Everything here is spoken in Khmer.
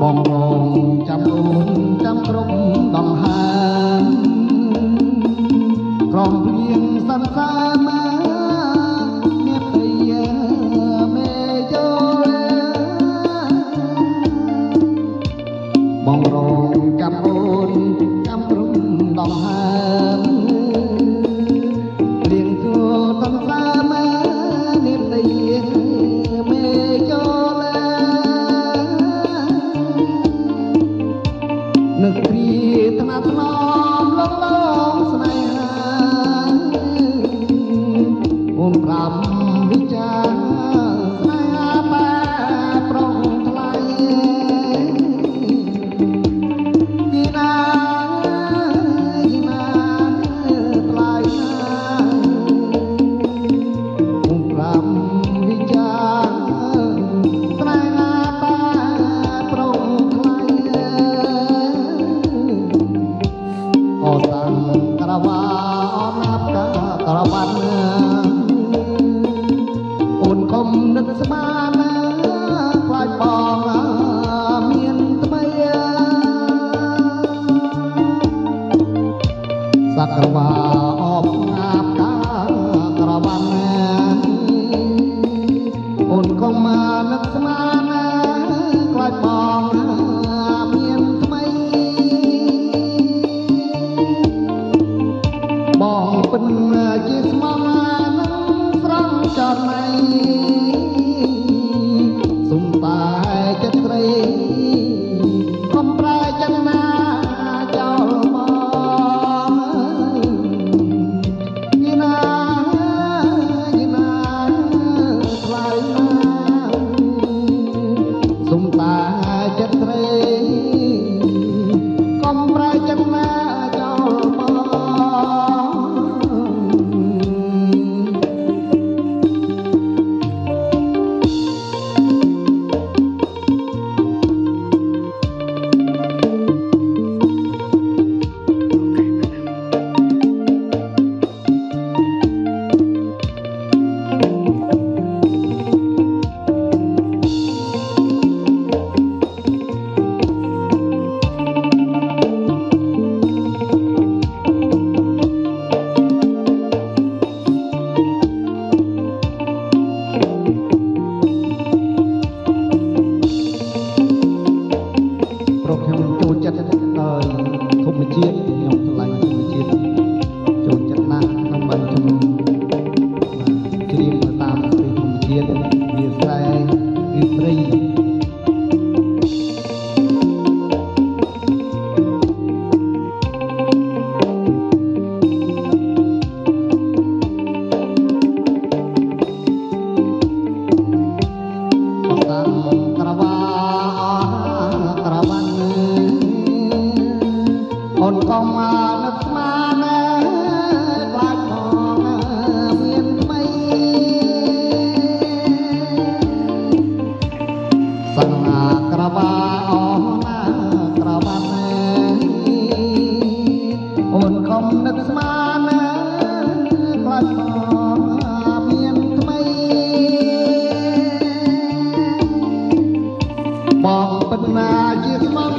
បងរងចាំអូនចាំគ្រប់ដង្ហើមក្រំព្រៀងសន្សើរមកអ្នកព្រាមេចូលបងរងចាំអូនចាំគ្រប់ដង្ហើមព្រៀងជួសន្សើរមកអ្នកព្រាមេចូលនឹកព្រាថ្នាក់ថ្នមលងលងស្នេហាអូនប្រាំវិចារស្នេហាបែបប្រុងថ្លៃយីណាថ្លៃណាអូនប្រាំវិចារស្នេហាបែបប្រុងថ្លៃអូសាំក្រវ៉ាអូណាប់កាក្រវ៉ាន់អូនកុំនឹកស្មានខ្លាចបងមានថ្មីសក្រវ៉ាអូបណាប់កាក្រវ៉ាន់អូនកុំនឹកស្មានខ្លាចបងមានថ្មីបងពិនជាស្មោះនឹងស្រង់ចត់ណៃសុំតែចិត្តស្រីកុំប្រែចិត្តណាចោលមកយីណាថ្លៃណាសុំតែចិត្តស្រីកុំប្រែចិត្តណាចោលមកខ្ញុំចូលចិត្តដោយធម្មជាតិខ្ញុំឆ្លាញ់ធម្មជាតិចូលចិត្តណាស់ក្នុងបានខ្ញុំច្រៀងទៅតាមពីធម្មជាតិវាស្រែវាព្រៃអូនកុំនឹកស្មានខ្លាចផងមានថ្មីសង្ហាក្រវ៉ាអូណាក្រវ៉ាន់អូនកុំនឹកស្មានខ្លាចផងមានថ្មីបងពិតណាជាស្មោះ